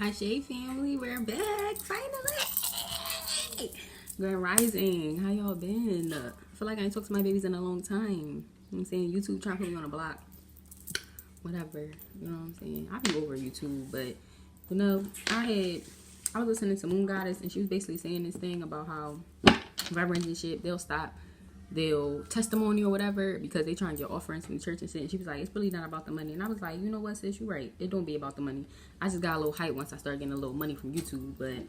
Cashapp family, we're back finally. Grand Rising, how y'all been? I feel like I ain't talked to my babies in a long time. You know what I'm saying? YouTube trying to put me on a block. Whatever. You know what I'm saying? I be over YouTube, but you know, I was listening to Moon Goddess, and she was basically saying this thing about how reverends and shit, they'll testimony or whatever because they try and get offerings from the church and shit. And she was like, it's really not about the money. And I was like, you know what, sis, you right. It don't be about the money. I just got a little hype once I started getting a little money from YouTube, but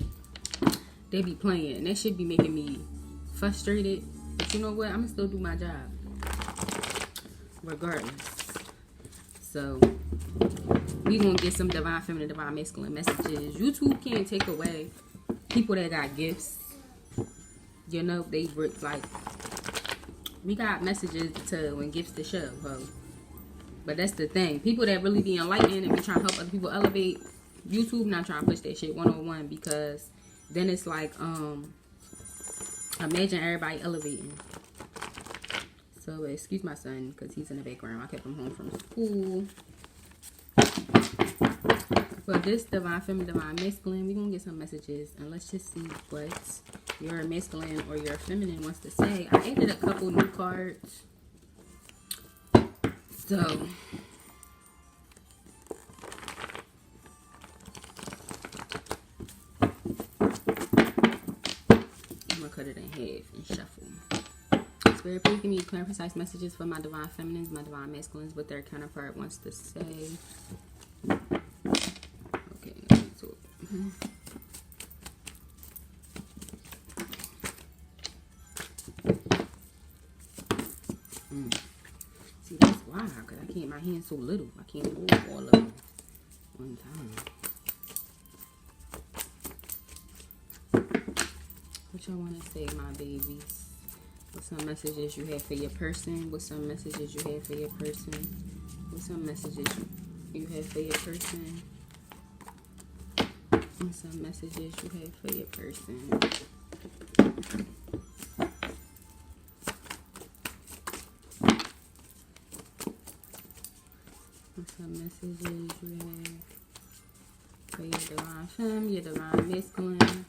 they be playing, and that shit be making me frustrated. But you know what? I'm gonna still do my job regardless. So we gonna get some divine feminine, divine masculine messages. YouTube can't take away people that got gifts. You know, they like, we got messages to tell and gifts to show, ho. But that's the thing. People that really be enlightened and be trying to help other people elevate, YouTube not trying to push that shit 101, because then it's like, imagine everybody elevating. So excuse my son because he's in the background. I kept him home from school. But this divine feminine, divine masculine, we're gonna get some messages, and let's just see what your masculine or your feminine wants to say. I added a couple new cards. So I'm gonna cut it in half and shuffle. Spirit, please give me clear and precise messages for my divine feminines, my divine masculines, what their counterpart wants to say. Okay, let's get to it. See, that's why, because I can't, my hand's so little. I can't hold all of them one time. What y'all want to say, my babies? What's some messages you have for your person? What's some messages you have for your person? What's some messages you have for your person? What's some messages you have for your person? What's some messages you have for your divine femme, your divine masculine?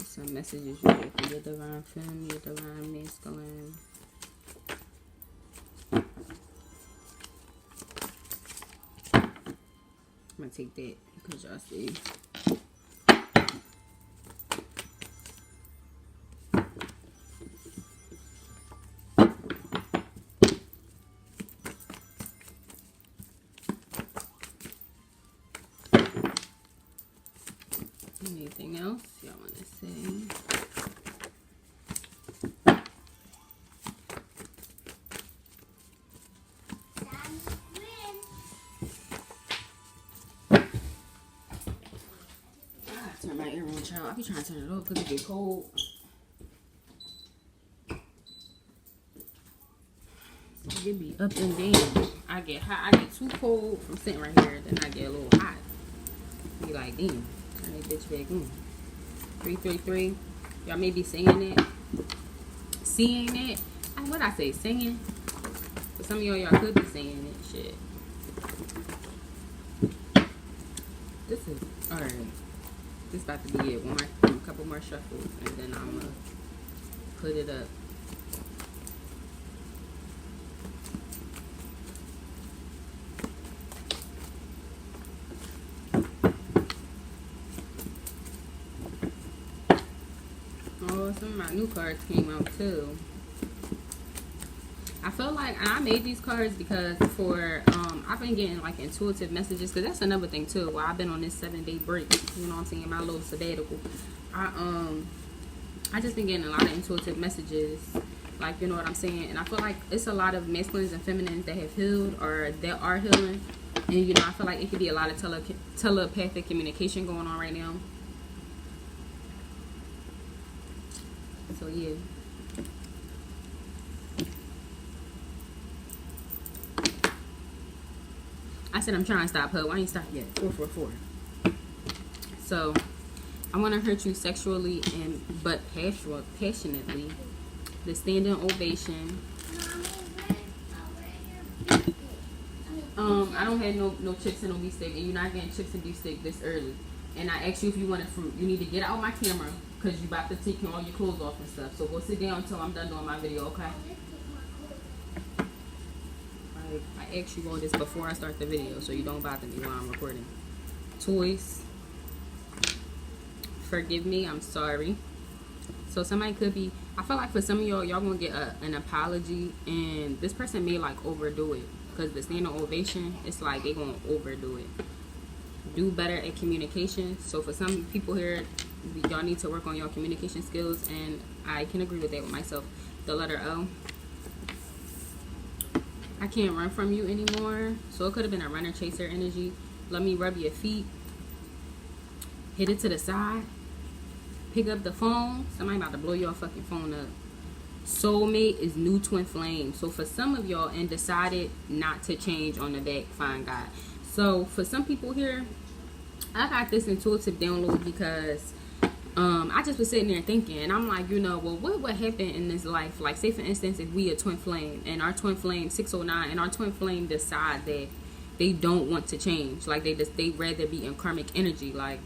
Some messages you have for your divine femme, your divine masculine. I'm gonna take that because y'all see. Anything else y'all want to say? I turn my air on, child. I be trying to turn it off because it get cold. So it be up and down. I get hot. I get too cold from sitting right here. Then I get a little hot. Be like, damn. Turn that bitch back on. 333. Y'all may be saying that. Seeing it. What I say? Singing? But some of y'all could be saying it. Shit. This is alright. This about to be it. A couple more shuffles, and then I'm gonna put it up. Oh, some of my new cards came out too. I feel like I made these cards because I've been getting like intuitive messages, because that's another thing too. While I've been on this 7-day break, you know what I'm saying, my little sabbatical, I just been getting a lot of intuitive messages, like, you know what I'm saying. And I feel like it's a lot of masculines and feminines that have healed or that are healing, and you know, I feel like it could be a lot of telepathic communication going on right now. So yeah. I said I'm trying to stop her. Why ain't stop yet? 444. So I want to hurt you sexually but passionately. The standing ovation. I don't have no chips and no beef steak, and you're not getting chips and beef steak this early. And I asked you if you wanted fruit. You need to get out my camera because you about to take all your clothes off and stuff. So go sit down until I'm done doing my video, okay? I asked you all this before I start the video, so you don't bother me while I'm recording. Toys. Forgive me, I'm sorry. So somebody could be, I feel like for some of y'all gonna get an apology, and this person may like overdo it because the standing ovation, it's like they gonna overdo it. Do better at communication. So for some people here, y'all need to work on your communication skills, and I can agree with that with myself. The letter O. I can't run from you anymore. So it could have been a runner chaser energy. Let me rub your feet. Hit it to the side. Pick up the phone. Somebody about to blow your fucking phone up. Soulmate is new twin flame. So for some of y'all, and decided not to change on the back, fine God. So for some people here, I got this intuitive download because I just was sitting there thinking, and I'm like, you know, well, what would happen in this life? Like, say for instance, if we a twin flame, and our twin flame 609, and our twin flame decide that they don't want to change, like they rather be in karmic energy, like,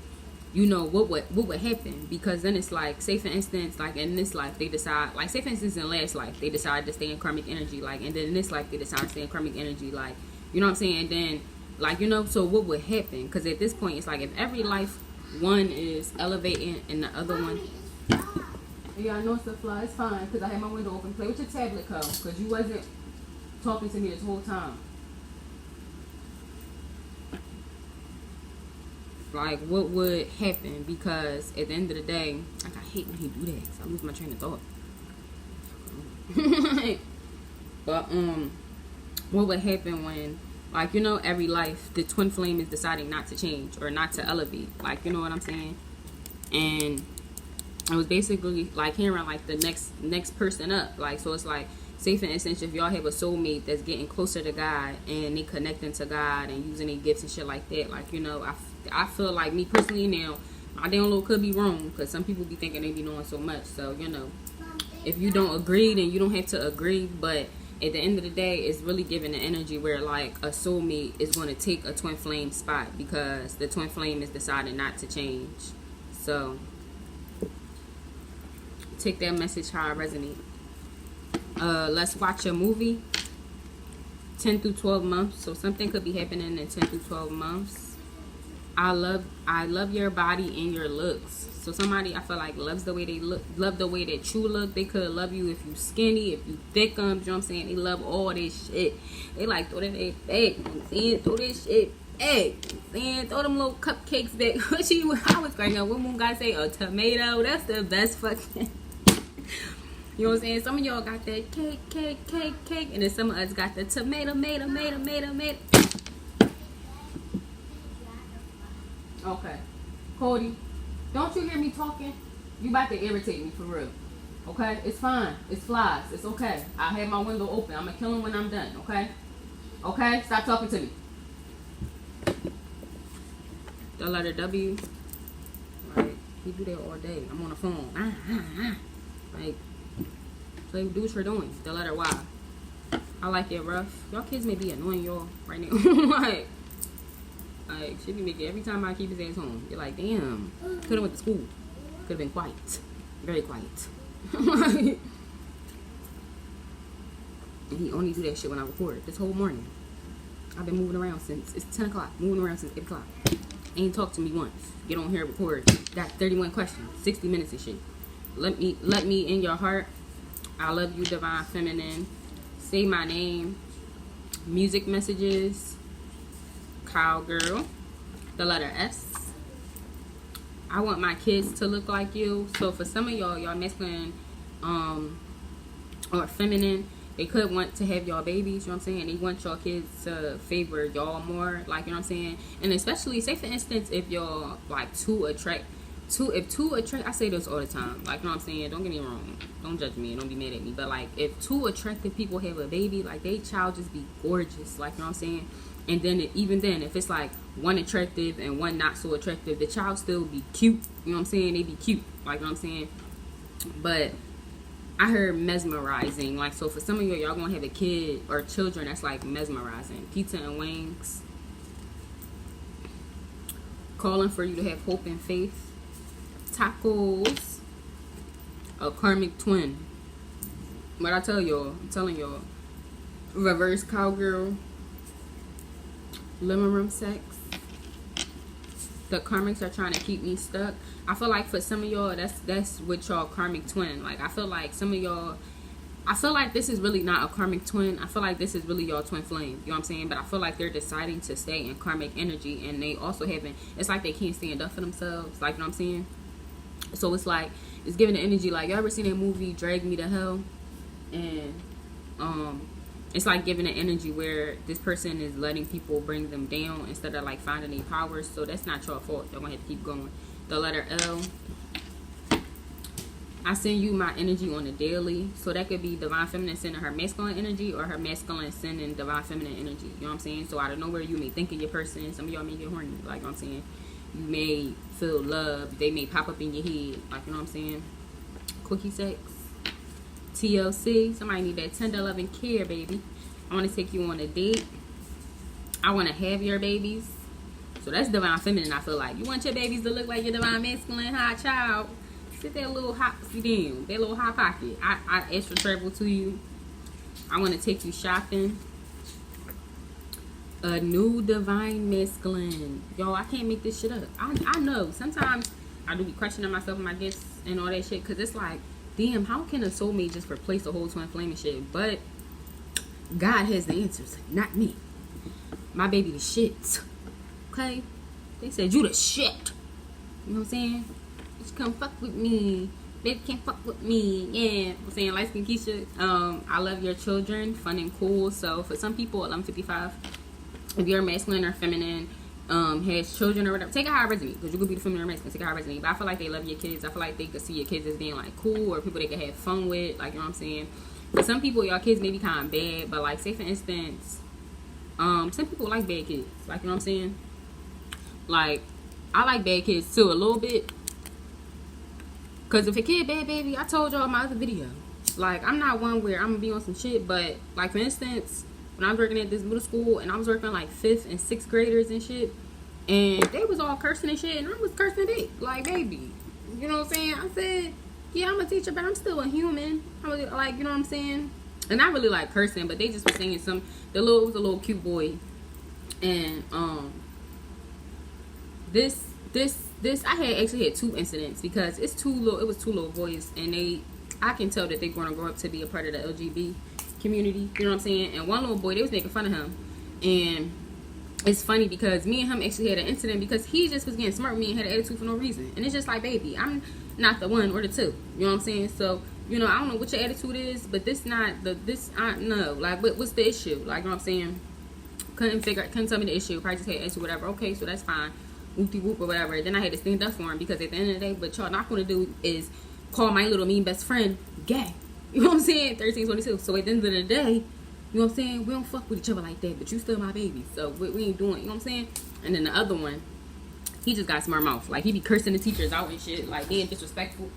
you know, what would happen? Because then it's like, say for instance, like in this life they decide, like say for instance in last life they decide to stay in karmic energy, like, and then in this life they decide to stay in karmic energy, like, you know what I'm saying? And then, like, you know, so what would happen? Because at this point it's like, if every life one is elevating and the other one, yeah, I know it's a fly, it's fine, because I had my window open. Play with your tablet, Co, because you wasn't talking to me this whole time. Like, what would happen? Because at the end of the day, like, I hate when he do that, because I lose my train of thought. But what would happen when, like, you know, every life the twin flame is deciding not to change or not to elevate, like, you know what I'm saying? And I was basically like hearing like the next person up, like, so it's like, say for instance, if y'all have a soulmate that's getting closer to God and they connecting to God and using their gifts and shit like that, like, you know, I feel like, me personally now, my download could be wrong, because some people be thinking they be knowing so much. So, you know, if you don't agree, then you don't have to agree. But at the end of the day, it's really giving the energy where like a soulmate is going to take a twin flame spot, because the twin flame is deciding not to change. So take that message how it resonates. Let's watch a movie. 10 through 12 months. So something could be happening in 10 through 12 months. I love your body and your looks. So somebody, I feel like, loves the way they look, love the way that you look. They could love you if you skinny, if you thick, you know what I'm saying? They love all this shit. They like, throw that back, you know what I'm saying? Throw this shit back, you know what I'm saying? Throw them little cupcakes back. I was crying out, what one guy say? A tomato. That's the best fucking. You know what I'm saying? Some of y'all got that cake, and then some of us got the tomato. Okay. Cody, don't you hear me talking? You about to irritate me for real. Okay? It's fine. It's flies. It's okay. I have my window open. I'm going to kill them when I'm done. Okay? Okay? Stop talking to me. The letter W. Like, he do that all day. I'm on the phone. Like, so do what you're doing. The letter Y. I like it rough. Y'all kids may be annoying y'all right now. Like, she be making, every time I keep his ass home, you're like, damn, could have went to school. Could have been quiet. Very quiet. And he only do that shit when I record. This whole morning. I've been moving around since, it's 10 o'clock. Moving around since 8 o'clock. Ain't talked to me once. Get on here, record. Got 31 questions. 60 minutes and shit. Let me in your heart. I love you, divine feminine. Say my name. Music messages. Cowgirl. The letter S. I want my kids to look like you. So for some of y'all masculine or feminine, they could want to have y'all babies, you know what I'm saying? They want y'all kids to favor y'all more, like, you know what I'm saying? And especially, say for instance, if y'all like I say this all the time, like, you know what I'm saying? Don't get me wrong, don't judge me, don't be mad at me, but like, if two attractive people have a baby, like, they child just be gorgeous, like, you know what I'm saying? And then even then, if it's like one attractive and one not so attractive, the child still be cute, you know what I'm saying? They be cute, like, you know what I'm saying? But I heard mesmerizing. Like, so for some of y'all gonna have a kid or children that's like mesmerizing. Pizza and wings. Calling for you to have hope and faith. Tacos. A karmic twin. What I tell y'all, I'm telling y'all. Reverse cowgirl. Living room sex. The karmics are trying to keep me stuck. I feel like for some of y'all, that's with y'all karmic twin. Like, I feel like some of y'all, I feel like this is really not a karmic twin. I feel like this is really y'all twin flame. You know what I'm saying? But I feel like they're deciding to stay in karmic energy, and they also haven't, it's like they can't stand up for themselves. Like, you know what I'm saying? So it's like, it's giving the energy, like, y'all ever seen that movie Drag Me to Hell? And it's like giving an energy where this person is letting people bring them down instead of like finding their powers. So that's not your fault. Y'all gonna have to keep going. The letter L. I send you my energy on a daily. So that could be divine feminine sending her masculine energy, or her masculine sending divine feminine energy. You know what I'm saying? So out of nowhere, you may think of your person. Some of y'all may get horny. Like, you know what I'm saying? You may feel love. They may pop up in your head. Like, you know what I'm saying? Quickie sex. TLC. Somebody need that tender love and care, baby. I want to take you on a date. I want to have your babies. So that's divine feminine. I feel like you want your babies to look like your divine masculine hot child. Sit that little hot down, that little hot pocket. I extra travel to you. I want to take you shopping. A new divine masculine. Yo, I can't make this shit up. I know sometimes I do be questioning myself and my gifts and all that shit, because it's like, damn, how can a soulmate just replace the whole twin flame and shit? But God has the answers, not me. My baby the shit. Okay? They said, you the shit. You know what I'm saying? Just come fuck with me. Baby can't fuck with me. Yeah. You know what I'm saying? Light skin Keisha. I love your children. Fun and cool. So for some people, I'm 55. If you're masculine or feminine, has children or whatever, take it how it resonates, because you could be the feminine or masculine, take it how it resonates. But I feel like they love your kids. I feel like they could see your kids as being like cool, or people they could have fun with, like, you know what I'm saying? For some people, y'all kids may be kind of bad, but like, say for instance, some people like bad kids, like, you know what I'm saying? Like, I like bad kids too, a little bit, because if a kid bad, baby, I told y'all in my other video, like, I'm not one where I'm gonna be on some shit, but like, for instance, when I was working at this middle school, and I was working like 5th and 6th graders and shit, and they was all cursing and shit, and I was cursing it, like, baby, you know what I'm saying? I said, yeah, I'm a teacher, but I'm still a human. I'm like, you know what I'm saying? And I really like cursing, but they just were saying it was a little cute boy, and this I actually had 2 incidents, because it was two little boys, and I can tell that they're going to grow up to be a part of the LGBT community, you know what I'm saying? And one little boy, they was making fun of him, and it's funny because me and him actually had an incident, because he just was getting smart with me and had an attitude for no reason. And it's just like, baby, I'm not the one or the two, you know what I'm saying? So, you know, I don't know what your attitude is, but no, like, what's the issue? Like, you know what I'm saying? Couldn't tell me the issue. Probably just had an issue, whatever. Okay, so that's fine. Whoopty whoop or whatever. Then I had to stand up for him, because at the end of the day, what y'all not going to do is call my little mean best friend gay. You know what I'm saying? 1322. So at the end of the day, you know what I'm saying? We don't fuck with each other like that, but you still my baby. So we ain't doing, you know what I'm saying? And then the other one, he just got smart mouth. Like, he be cursing the teachers out and shit, like being disrespectful.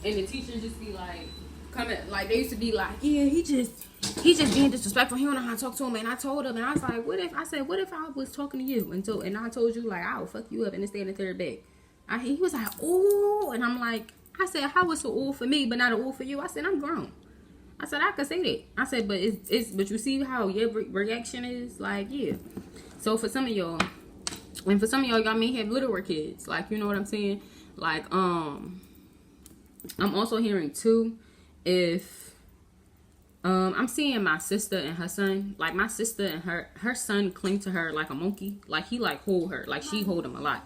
And the teachers just be like, coming, like, they used to be like, yeah, he just being disrespectful. He don't know how to talk to him. And I told him, and I was like, what if I was talking to you and I told you, like, I will fuck you up and then stay in the third bed. He was like, ooh, and I'm like, I said, how was it all for me but not an all for you? I said, I'm grown. I said, I could say that. I said, but but you see how your reaction is? Like, yeah. So for some of y'all, and for some of y'all may have littler kids. Like, you know what I'm saying? Like, I'm also hearing too, if I'm seeing my sister and her son. Like, my sister and her son cling to her like a monkey. Like, he like hold her. Like, she hold him a lot.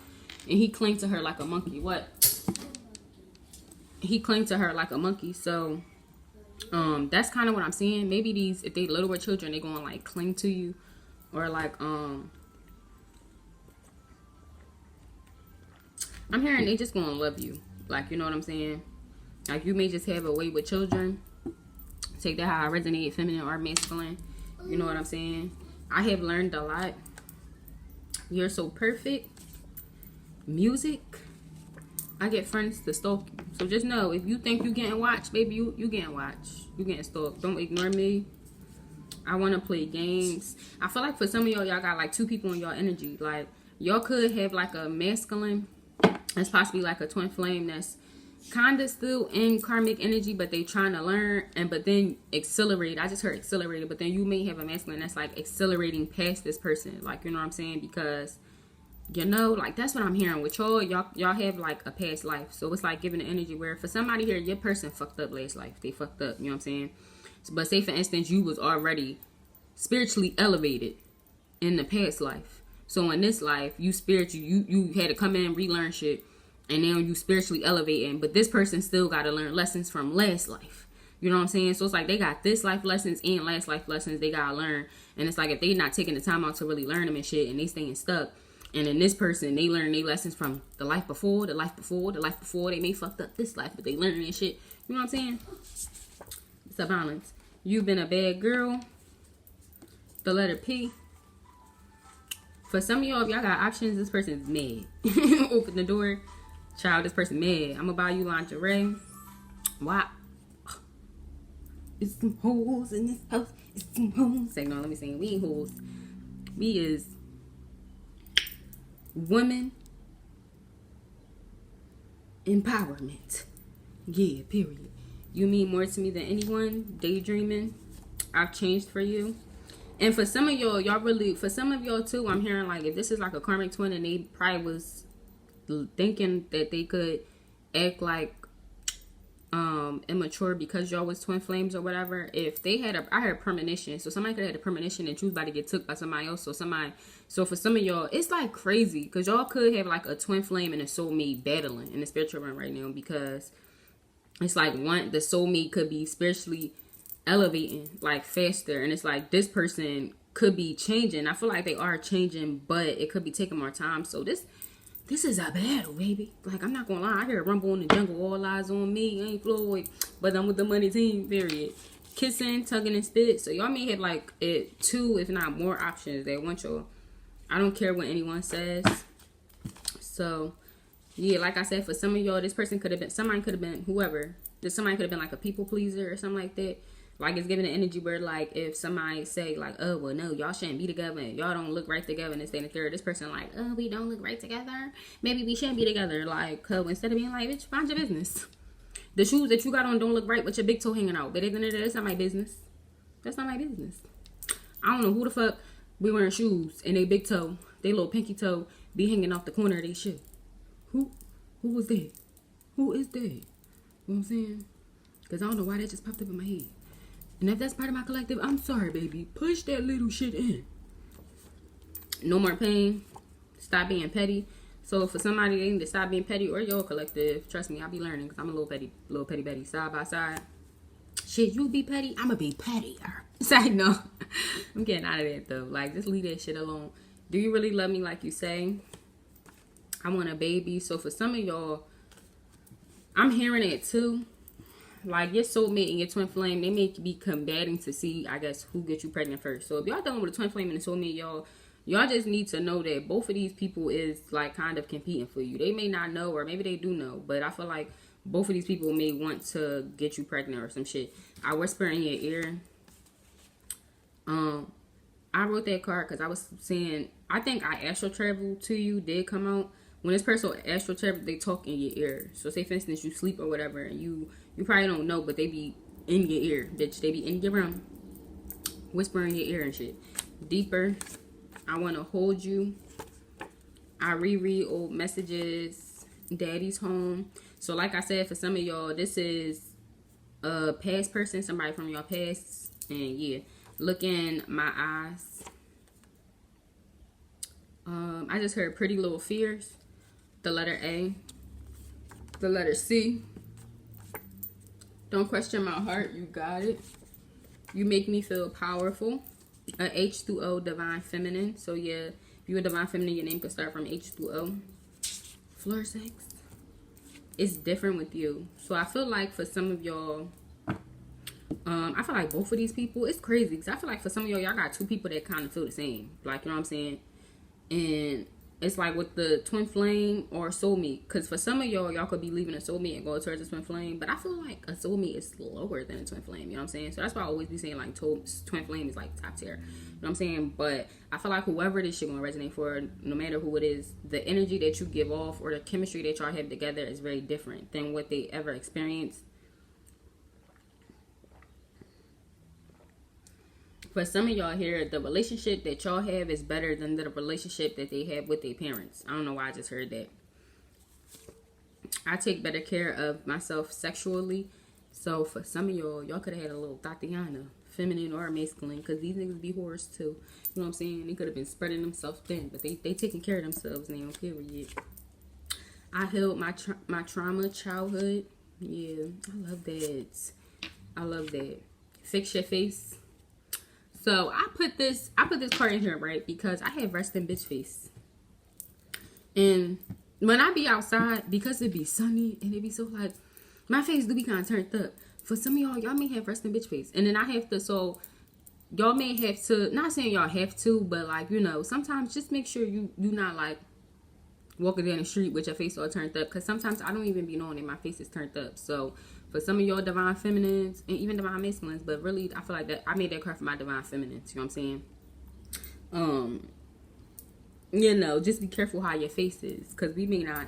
And he cling to her like a monkey. What? He cling to her like a monkey. So that's kind of what I'm seeing. Maybe if they littler children, they gonna like cling to you, or like I'm hearing they just gonna love you. Like, you know what I'm saying? Like, you may just have a way with children. Take that how I resonate, feminine or masculine. You know what I'm saying? I have learned a lot. You're so perfect. Music. I get friends to stalk you. So just know, if you think you getting watched, baby, you getting watched. You getting stalked. Don't ignore me. I want to play games. I feel like for some of y'all got like two people in y'all energy. Like, y'all could have like a masculine that's possibly like a twin flame that's kind of still in karmic energy, but they trying to learn, but then accelerate. I just heard accelerated, but then you may have a masculine that's like accelerating past this person. Like, you know what I'm saying? Because, you know, like, that's what I'm hearing with y'all. Y'all have like a past life. So it's like giving the energy where for somebody here, your person fucked up last life. They fucked up, you know what I'm saying? But say for instance, you was already spiritually elevated in the past life. So in this life, you had to come in and relearn shit, and now you spiritually elevating. But this person still got to learn lessons from last life. You know what I'm saying? So it's like they got this life lessons and last life lessons they gotta learn. And it's like if they not taking the time out to really learn them and shit, and they staying stuck. And then this person, they learn their lessons from the life before, the life before, the life before. They may fucked up this life, but they learning and shit. You know what I'm saying? It's a balance. You've been a bad girl. The letter P. For some of y'all, if y'all got options, this person's mad. Open the door. Child, this person mad. I'm gonna buy you lingerie. Why? It's some hoes in this house. It's some hoes. Say no, let me sing. We ain't hoes. We is women empowerment. Yeah, period. You mean more to me than anyone. Daydreaming. I've changed for you. And for some of y'all, for some of y'all too, I'm hearing like if this is like a karmic twin and they probably was thinking that they could act like immature because y'all was twin flames or whatever. If they had I heard premonition, so somebody could have had a premonition and choose about to get took by somebody else. So for some of y'all, it's like crazy because y'all could have like a twin flame and a soulmate battling in the spiritual realm right now, because it's like the soulmate could be spiritually elevating like faster, and it's like this person could be changing. I feel like they are changing, but it could be taking more time. So this is a battle, baby. Like, I'm not gonna lie, I hear rumble in the jungle, all eyes on me. I ain't Floyd, but I'm with the money team, period. Kissing, tugging, and spit. So y'all may have like two, if not more options that want y'all. I don't care what anyone says. So yeah, like I said, for some of y'all, this person could have been, somebody could have been whoever. Somebody could have been like a people pleaser or something like that. Like, it's giving an energy where, like, if somebody say, like, oh, well, no, y'all shouldn't be together, and y'all don't look right together, and this, that, and the third, this person, like, oh, we don't look right together, maybe we shouldn't be together. Like, instead of being like, bitch, mind your business. The shoes that you got on don't look right with your big toe hanging out. But at the end of the day, that's not my business. That's not my business. I don't know who the fuck be wearing shoes, and they big toe, they little pinky toe, be hanging off the corner of their shoe. Who was that? Who is that? You know what I'm saying? Because I don't know why that just popped up in my head. And if that's part of my collective, I'm sorry, baby. Push that little shit in. No more pain. Stop being petty. So for somebody they need to stop being petty, or your collective, trust me, I'll be learning because I'm a little petty Betty. Side by side. Shit, you be petty, I'ma be pettier. Side no. I'm getting out of that though. Like, just leave that shit alone. Do you really love me like you say? I want a baby. So for some of y'all, I'm hearing it too. Like, your soulmate and your twin flame, they may be combating to see, I guess, who gets you pregnant first. So if y'all dealing with a twin flame and a soulmate, y'all just need to know that both of these people is like kind of competing for you. They may not know, or maybe they do know, but I feel like both of these people may want to get you pregnant or some shit. I whisper in your ear. I wrote that card because I was saying, I think I astral travel to you did come out. When this person astral travel, they talk in your ear. So say for instance you sleep or whatever, and you probably don't know, but they be in your ear, bitch. They be in your room, whispering in your ear and shit. Deeper. I want to hold you. I reread old messages. Daddy's home. So like I said, for some of y'all, this is a past person, somebody from your past. And yeah, look in my eyes. I just heard pretty little fears. The letter A. The letter C. Don't question my heart. You got it. You make me feel powerful. H2O, divine feminine. So yeah, if you're a divine feminine, your name could start from H2O. Floor sex. It's different with you. So I feel like for some of y'all, I feel like both of these people, it's crazy because I feel like for some of y'all got two people that kind of feel the same. Like, you know what I'm saying? And it's like with the twin flame or soulmate. Because for some of y'all could be leaving a soulmate and go towards a twin flame. But I feel like a soulmate is lower than a twin flame. You know what I'm saying? So that's why I always be saying like twin flame is like top tier. You know what I'm saying? But I feel like whoever this shit gonna resonate for, no matter who it is, the energy that you give off or the chemistry that y'all have together is very different than what they ever experienced. For some of y'all here, the relationship that y'all have is better than the relationship that they have with their parents. I don't know why I just heard that. I take better care of myself sexually. So for some of y'all could have had a little Tatiana, feminine or masculine, because these niggas be whores too. You know what I'm saying? They could have been spreading themselves thin, but they taking care of themselves now, period. I healed my trauma childhood. Yeah, I love that. I love that. Fix your face. So I put this card in here, right? Because I have resting bitch face. And when I be outside, because it be sunny and it be so like, my face do be kind of turned up. For some of y'all may have resting bitch face. And then I have to, so y'all may have to, not saying y'all have to, but like, you know, sometimes just make sure you not like walking down the street with your face all turned up. Because sometimes I don't even be knowing that my face is turned up. So for some of y'all divine feminines and even divine masculines, but really I feel like that I made that card for my divine feminines, you know what I'm saying? You know, just be careful how your face is, because we may not,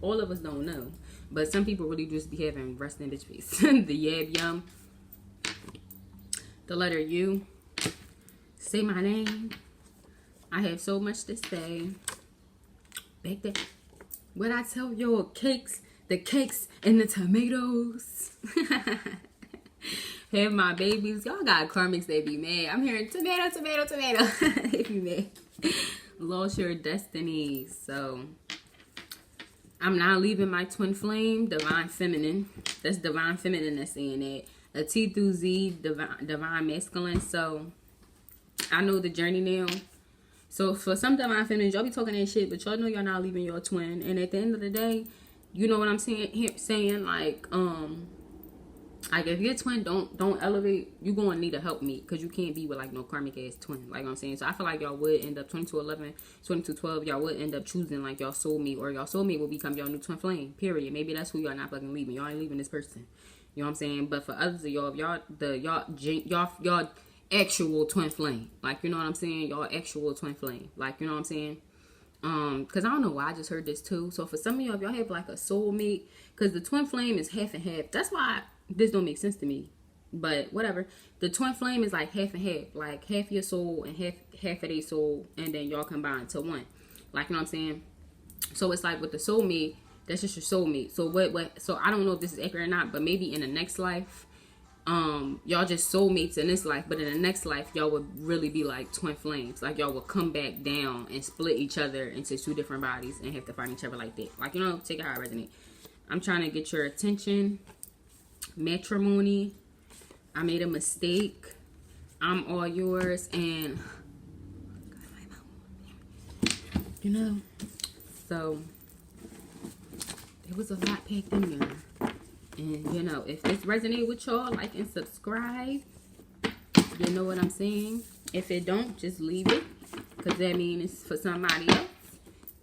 all of us don't know, but some people really just be having resting bitch face. The yab yum, the letter U, say my name, I have so much to say. Back there, what I tell y'all, cakes, the cakes and the tomatoes. Have my babies. Y'all got karmics that be mad. I'm hearing tomato, tomato, tomato. If you mad. Lost your destiny. So I'm not leaving my twin flame, divine feminine. That's divine feminine that's saying that. A T through Z, divine masculine. So I know the journey now. So for some divine feminines, y'all be talking that shit, but y'all know y'all not leaving your twin. And at the end of the day, you know what I'm saying? Like if your twin don't elevate, you gonna need a help me, because you can't be with like no karmic ass twin, like I'm saying. So I feel like y'all would end up 2211, 2212, y'all would end up choosing like y'all soulmate, or y'all soulmate will become your new twin flame, period. Maybe that's who y'all not fucking leaving. Y'all ain't leaving this person, you know what I'm saying? But for others of y'all, y'all actual twin flame, like, you know what I'm saying, y'all actual twin flame, like, you know what I'm saying? Because I don't know why I just heard this too. So for some of y'all, if y'all have like a soulmate, because the twin flame is half and half. That's why this don't make sense to me, but whatever. The twin flame is like half and half, like half your soul and half of their soul, and then y'all combine to one, like, you know what I'm saying? So it's like with the soulmate, that's just your soulmate. So what so I don't know if this is accurate or not, but maybe in the next life, y'all just soulmates in this life, but in the next life y'all would really be like twin flames. Like y'all would come back down and split each other into two different bodies and have to find each other like that. Like, you know, take it how I resonate. I'm trying to get your attention. Matrimony. I made a mistake. I'm all yours. And you know, so there was a lot packed in there. And, you know, if this resonates with y'all, like and subscribe. You know what I'm saying? If it don't, just leave it, because that means it's for somebody else.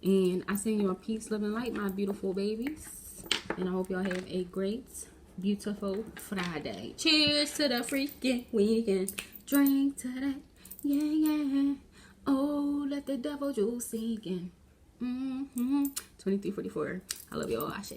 And I send you a peace, love, and light, my beautiful babies. And I hope y'all have a great, beautiful Friday. Cheers to the freaking weekend. Drink to that. Yeah, yeah. Oh, let the devil juice sink in. 2344. I love y'all. Ashe.